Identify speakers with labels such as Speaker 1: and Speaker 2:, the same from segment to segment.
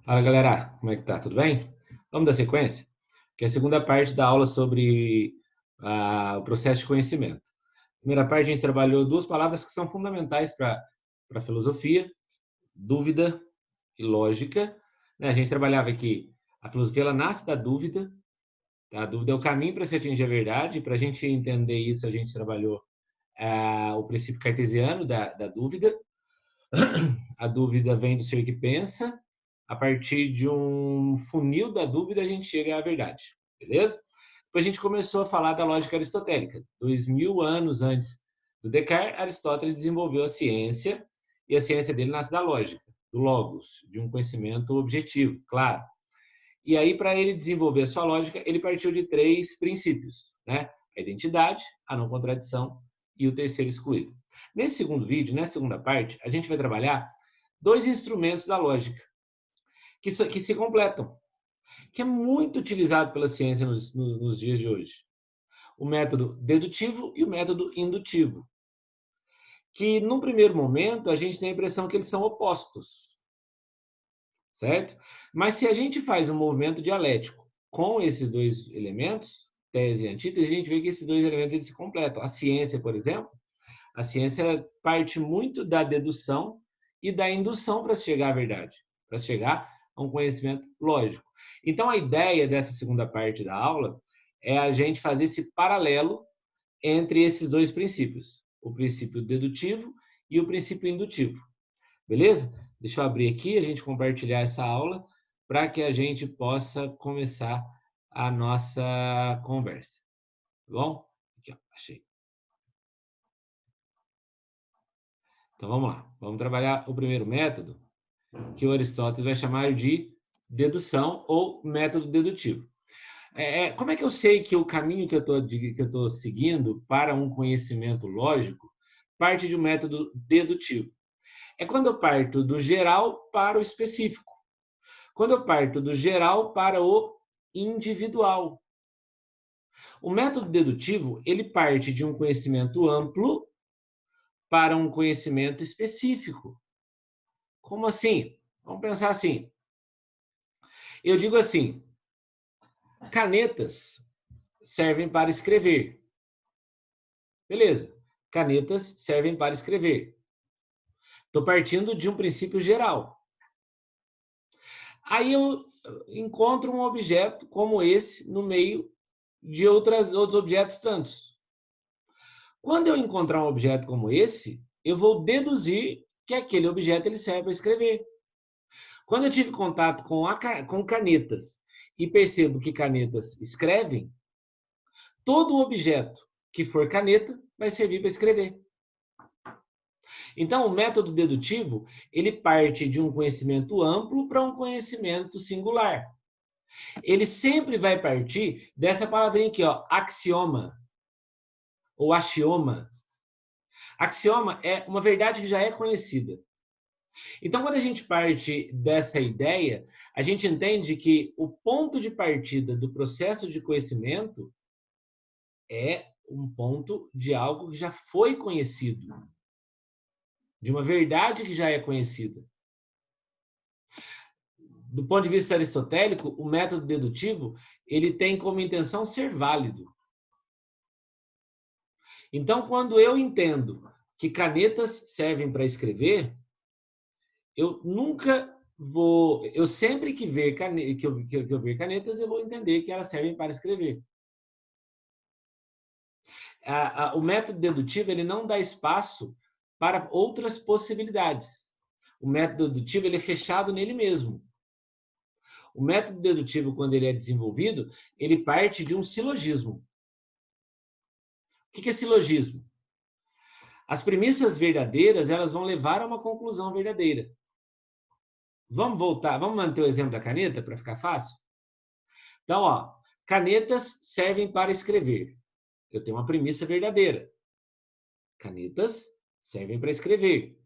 Speaker 1: Fala galera, como é que tá? Tudo bem? Vamos dar sequência? Que é a segunda parte da aula sobre o processo de conhecimento. Primeira parte, a gente trabalhou duas palavras que são fundamentais para a filosofia: dúvida e lógica. Né? A gente trabalhava que a filosofia ela nasce da dúvida, tá? A dúvida é o caminho para se atingir a verdade. Para a gente entender isso, a gente trabalhou o princípio cartesiano da dúvida. A dúvida vem do ser que pensa. A partir de um funil da dúvida, a gente chega à verdade. Beleza? Depois a gente começou a falar da lógica aristotélica. 2000 anos antes do Descartes, Aristóteles desenvolveu a ciência, e a ciência dele nasce da lógica, do logos, de um conhecimento objetivo, claro. E aí, para ele desenvolver a sua lógica, ele partiu de três princípios, né? A identidade, a não contradição e o terceiro excluído. Nesse segundo vídeo, nessa segunda parte, a gente vai trabalhar dois instrumentos da lógica que se completam, que é muito utilizado pela ciência nos dias de hoje. O método dedutivo e o método indutivo, que num primeiro momento a gente tem a impressão que eles são opostos, certo? Mas se a gente faz um movimento dialético com esses dois elementos, tese e antítese, a gente vê que esses dois elementos eles se completam. A ciência, por exemplo, a ciência parte muito da dedução e da indução para chegar à verdade, para chegar a um conhecimento lógico. Então, a ideia dessa segunda parte da aula é a gente fazer esse paralelo entre esses dois princípios, o princípio dedutivo e o princípio indutivo. Beleza? Deixa eu abrir aqui, a gente compartilhar essa aula para que a gente possa começar a nossa conversa. Tá bom? Aqui, ó, achei. Então vamos lá. Vamos trabalhar o primeiro método, que o Aristóteles vai chamar de dedução ou método dedutivo. Como é que eu sei que o caminho que eu estou seguindo para um conhecimento lógico parte de um método dedutivo? É quando eu parto do geral para o específico. Quando eu parto do geral para o individual. O método dedutivo, ele parte de um conhecimento amplo para um conhecimento específico. Como assim? Vamos pensar assim. Eu digo assim, canetas servem para escrever. Beleza. Canetas servem para escrever. Estou partindo de um princípio geral. Aí eu encontro um objeto como esse no meio de outros objetos tantos. Quando eu encontrar um objeto como esse, eu vou deduzir que aquele objeto ele serve para escrever. Quando eu tive contato com canetas e percebo que canetas escrevem, todo objeto que for caneta vai servir para escrever. Então, o método dedutivo, ele parte de um conhecimento amplo para um conhecimento singular. Ele sempre vai partir dessa palavrinha aqui, ó, axioma ou axioma. Axioma é uma verdade que já é conhecida. Então, quando a gente parte dessa ideia, a gente entende que o ponto de partida do processo de conhecimento é um ponto de algo que já foi conhecido, de uma verdade que já é conhecida. Do ponto de vista aristotélico, o método dedutivo, ele tem como intenção ser válido. Então, quando eu entendo que canetas servem para escrever, eu nunca vou, eu sempre que ver que eu ver canetas, eu vou entender que elas servem para escrever. O método dedutivo ele não dá espaço para outras possibilidades. O método dedutivo ele é fechado nele mesmo. O método dedutivo, quando ele é desenvolvido, ele parte de um silogismo. O que é silogismo? As premissas verdadeiras elas vão levar a uma conclusão verdadeira. Vamos voltar, vamos manter o exemplo da caneta para ficar fácil? Então, ó, canetas servem para escrever. Eu tenho uma premissa verdadeira. Canetas servem para escrever.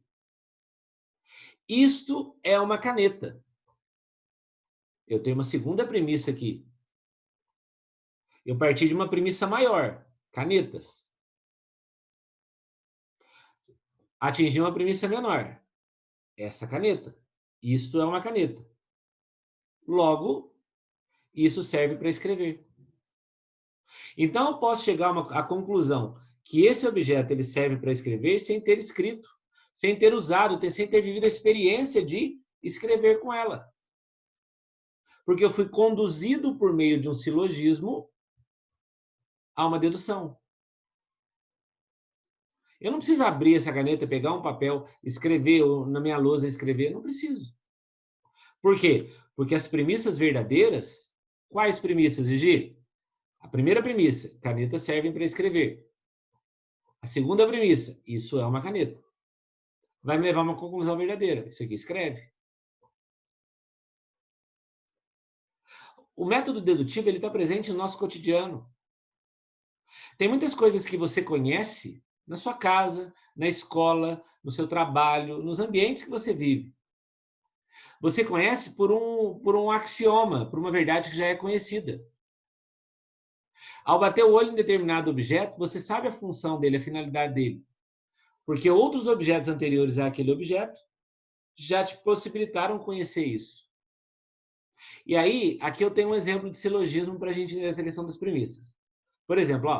Speaker 1: Isto é uma caneta. Eu tenho uma segunda premissa aqui. Eu parti de uma premissa maior, canetas. Atingi uma premissa menor, essa caneta. Isto é uma caneta. Logo, isso serve para escrever. Então, eu posso chegar à conclusão que esse objeto ele serve para escrever sem ter escrito, sem ter usado, sem ter vivido a experiência de escrever com ela. Porque eu fui conduzido por meio de um silogismo a uma dedução. Eu não preciso abrir essa caneta, pegar um papel, escrever, ou na minha lousa escrever, não preciso. Por quê? Porque as premissas verdadeiras, quais premissas, Gigi? A primeira premissa, canetas servem para escrever. A segunda premissa, isso é uma caneta. Vai me levar a uma conclusão verdadeira. Isso aqui escreve. O método dedutivo está presente no nosso cotidiano. Tem muitas coisas que você conhece na sua casa, na escola, no seu trabalho, nos ambientes que você vive. Você conhece por um axioma, por uma verdade que já é conhecida. Ao bater o olho em determinado objeto, você sabe a função dele, a finalidade dele. Porque outros objetos anteriores àquele objeto já te possibilitaram conhecer isso. E aí, aqui eu tenho um exemplo de silogismo para a gente entender essa questão das premissas. Por exemplo,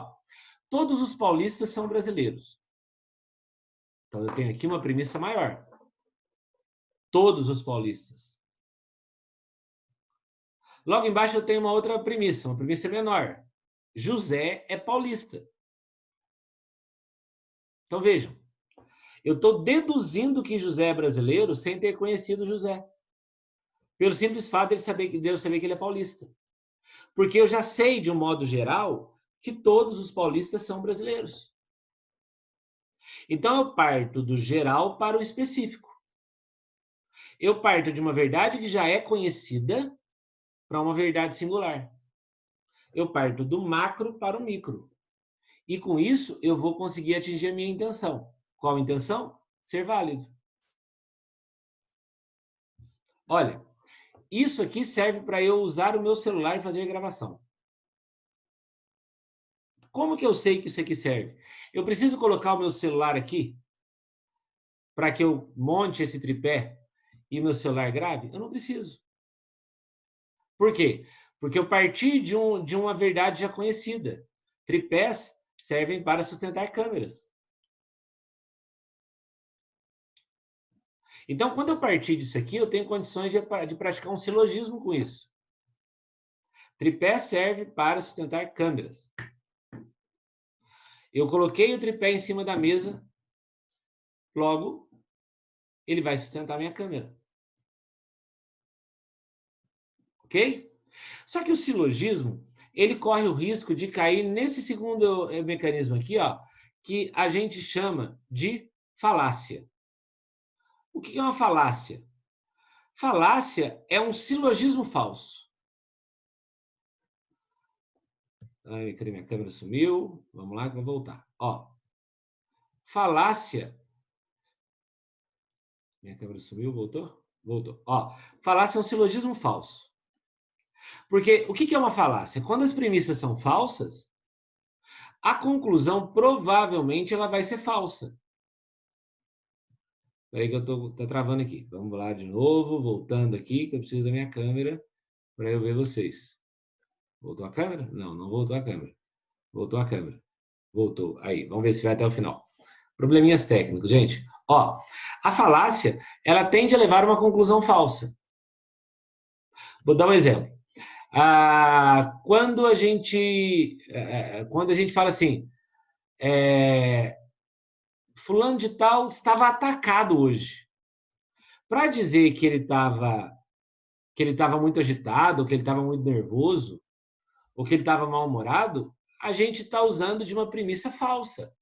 Speaker 1: todos os paulistas são brasileiros. Então, eu tenho aqui uma premissa maior. Todos os paulistas. Logo embaixo eu tenho uma outra premissa, uma premissa menor. José é paulista. Então, vejam. Eu estou deduzindo que José é brasileiro sem ter conhecido José. Pelo simples fato de eu saber que ele é paulista. Porque eu já sei, de um modo geral, que todos os paulistas são brasileiros. Então, eu parto do geral para o específico. Eu parto de uma verdade que já é conhecida para uma verdade singular. Eu parto do macro para o micro. E com isso, eu vou conseguir atingir a minha intenção. Qual a intenção? Ser válido. Olha, isso aqui serve para eu usar o meu celular e fazer gravação. Como que eu sei que isso aqui serve? Eu preciso colocar o meu celular aqui para que eu monte esse tripé e meu celular grave? Eu não preciso. Por quê? Porque eu parti de uma verdade já conhecida. Tripés servem para sustentar câmeras. Então, quando eu partir disso aqui, eu tenho condições de praticar um silogismo com isso. Tripé serve para sustentar câmeras. Eu coloquei o tripé em cima da mesa, logo, ele vai sustentar minha câmera. Ok? Só que o silogismo, ele corre o risco de cair nesse segundo mecanismo aqui, que a gente chama de falácia. O que é uma falácia? Falácia é um silogismo falso. Ai, cadê minha câmera? Sumiu. Vamos lá que eu vou voltar. Falácia. Minha câmera sumiu, voltou? Voltou. Falácia é um silogismo falso. Porque o que é uma falácia? Quando as premissas são falsas, a conclusão provavelmente ela vai ser falsa. Espera aí que eu tô travando aqui. Vamos lá de novo, voltando aqui, que eu preciso da minha câmera para eu ver vocês. Voltou a câmera? Não, não voltou a câmera. Voltou a câmera. Voltou. Aí, vamos ver se vai até o final. Probleminhas técnicos, gente. A falácia, ela tende a levar a uma conclusão falsa. Vou dar um exemplo. Quando a gente fala assim, fulano de tal estava atacado hoje. Para dizer que ele estava muito agitado, que ele estava muito nervoso, ou que ele estava mal-humorado, a gente está usando de uma premissa falsa.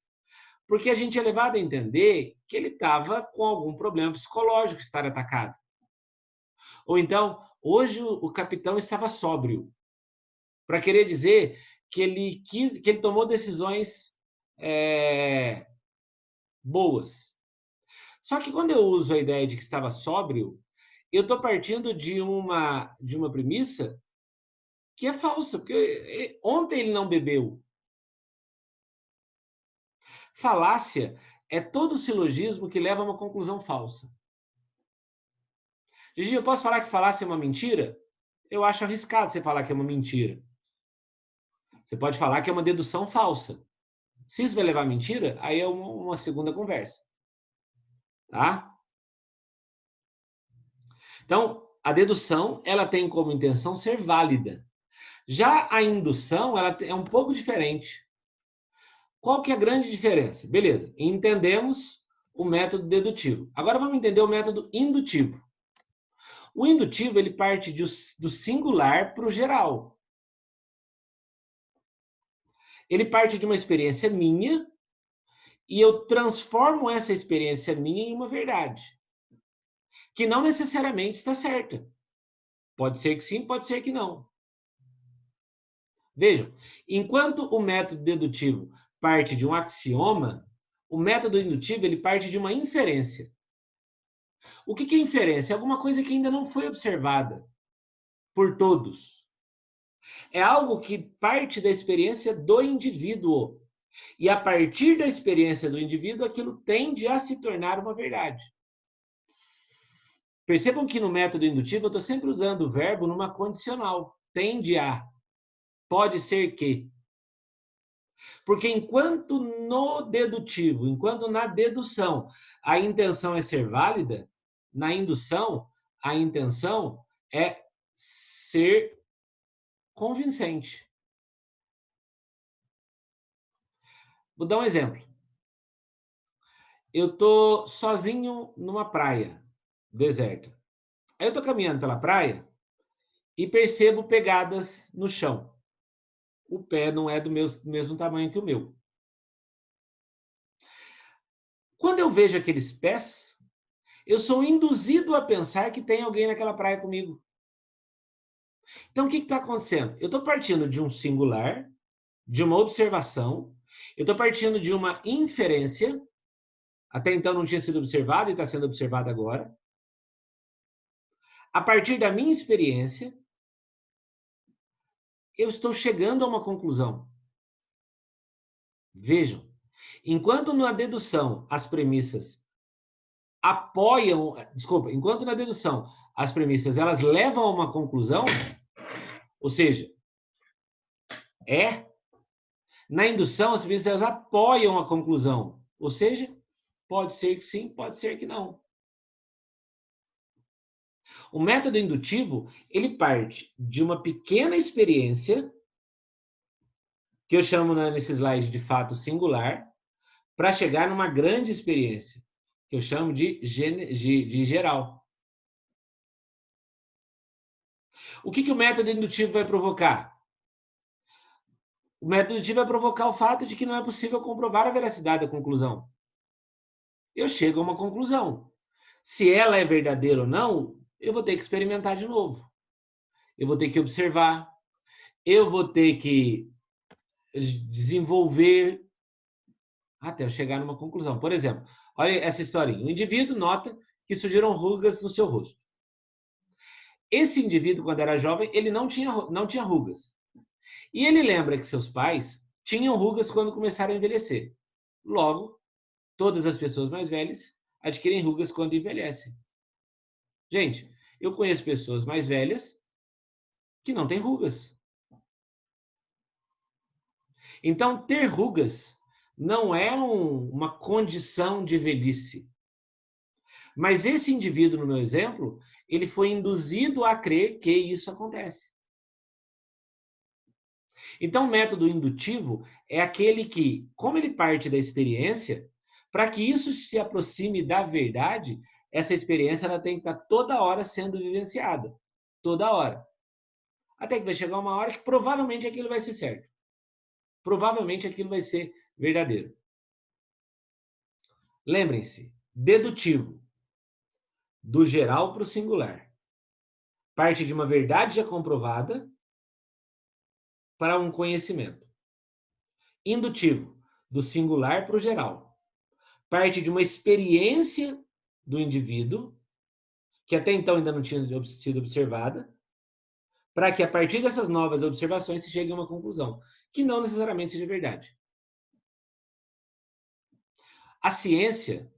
Speaker 1: Porque a gente é levado a entender que ele estava com algum problema psicológico, estar atacado. Ou então, hoje o capitão estava sóbrio, para querer dizer que ele tomou decisões boas. Só que quando eu uso a ideia de que estava sóbrio, eu estou partindo de uma premissa que é falsa, porque ontem ele não bebeu. Falácia é todo silogismo que leva a uma conclusão falsa. Gigi, eu posso falar que falácia é uma mentira? eu acho arriscado você falar que é uma mentira. Você pode falar que é uma dedução falsa. Se isso vai levar a mentira, aí é uma segunda conversa. Tá? Então, a dedução, ela tem como intenção ser válida. Já a indução, ela é um pouco diferente. Qual que é a grande diferença? Beleza, entendemos o método dedutivo. Agora vamos entender o método indutivo. O indutivo, ele parte do singular para o geral. Ele parte de uma experiência minha e eu transformo essa experiência minha em uma verdade, que não necessariamente está certa. Pode ser que sim, pode ser que não. Vejam, enquanto o método dedutivo parte de um axioma, o método indutivo ele parte de uma inferência. O que é inferência? É alguma coisa que ainda não foi observada por todos. É algo que parte da experiência do indivíduo. E a partir da experiência do indivíduo, aquilo tende a se tornar uma verdade. Percebam que no método indutivo eu estou sempre usando o verbo numa condicional. Tende a. Pode ser que. Porque enquanto no dedutivo, enquanto na dedução, a intenção é ser válida, na indução, a intenção é ser convincente. Vou dar um exemplo. Eu estou sozinho numa praia deserta. Aí eu estou caminhando pela praia e percebo pegadas no chão. O pé não é do mesmo tamanho que o meu. Quando eu vejo aqueles pés, eu sou induzido a pensar que tem alguém naquela praia comigo. Então, o que está acontecendo? Eu estou partindo de um singular, de uma observação, eu estou partindo de uma inferência, até então não tinha sido observada e está sendo observada agora. A partir da minha experiência, eu estou chegando a uma conclusão. Vejam, enquanto na dedução as premissas apoiam, desculpa, enquanto na dedução as premissas elas levam a uma conclusão, ou seja, na indução as premissas elas apoiam a conclusão, ou seja, pode ser que sim, pode ser que não. O método indutivo, ele parte de uma pequena experiência, que eu chamo nesse slide de fato singular, para chegar numa grande experiência, que eu chamo de geral. O que o método indutivo vai provocar? O método indutivo vai provocar o fato de que não é possível comprovar a veracidade da conclusão. Eu chego a uma conclusão. Se ela é verdadeira ou não, eu vou ter que experimentar de novo. Eu vou ter que observar. Eu vou ter que desenvolver até eu chegar numa conclusão. Por exemplo, olha essa historinha. O indivíduo nota que surgiram rugas no seu rosto. Esse indivíduo, quando era jovem, ele não tinha rugas. E ele lembra que seus pais tinham rugas quando começaram a envelhecer. Logo, todas as pessoas mais velhas adquirem rugas quando envelhecem. Gente, eu conheço pessoas mais velhas que não têm rugas. Então, ter rugas não é uma condição de velhice. Mas esse indivíduo, no meu exemplo, ele foi induzido a crer que isso acontece. Então, o método indutivo é aquele que, como ele parte da experiência, para que isso se aproxime da verdade, essa experiência ela tem que estar toda hora sendo vivenciada. Toda hora. Até que vai chegar uma hora que provavelmente aquilo vai ser certo. Provavelmente aquilo vai ser verdadeiro. Lembrem-se, dedutivo, do geral para o singular. Parte de uma verdade já comprovada para um conhecimento. Indutivo, do singular para o geral. Parte de uma experiência do indivíduo, que até então ainda não tinha sido observada, para que a partir dessas novas observações se chegue a uma conclusão, que não necessariamente seja verdade. A ciência,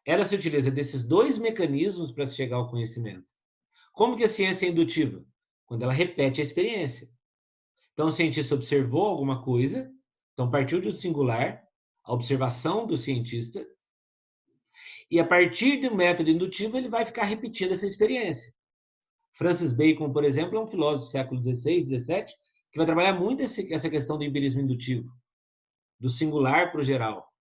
Speaker 1: ela se utiliza desses dois mecanismos para se chegar ao conhecimento. Como que a ciência é indutiva? quando ela repete a experiência. Então, o cientista observou alguma coisa, então partiu de um singular, a observação do cientista, e a partir do método indutivo ele vai ficar repetindo essa experiência. Francis Bacon, por exemplo, é um filósofo do século XVI, XVII, que vai trabalhar muito essa questão do empirismo indutivo, do singular para o geral.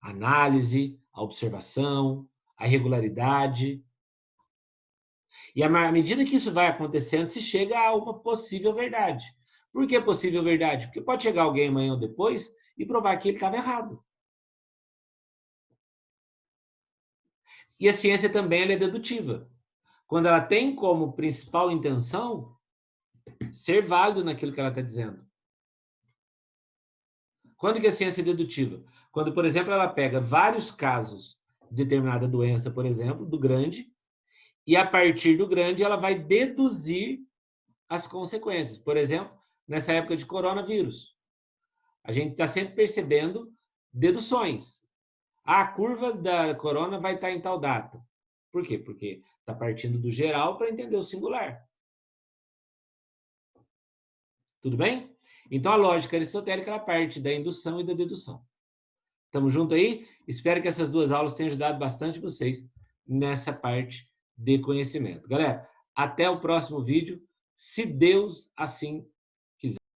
Speaker 1: A análise, a observação, a regularidade. E à medida que isso vai acontecendo, se chega a uma possível verdade. Por que possível verdade? Porque pode chegar alguém amanhã ou depois e provar que ele estava errado. E a ciência também é dedutiva. Quando ela tem como principal intenção ser válido naquilo que ela está dizendo. Quando que a ciência é dedutiva? Quando, por exemplo, ela pega vários casos de determinada doença, por exemplo, do grande, e a partir do grande ela vai deduzir as consequências. Por exemplo, nessa época de coronavírus, a gente está sempre percebendo deduções. A curva da corona vai estar em tal data. Por quê? Porque está partindo do geral para entender o singular. Tudo bem? Então, a lógica aristotélica ela parte da indução e da dedução. Estamos juntos aí? Espero que essas duas aulas tenham ajudado bastante vocês nessa parte de conhecimento. Galera, até o próximo vídeo, se Deus assim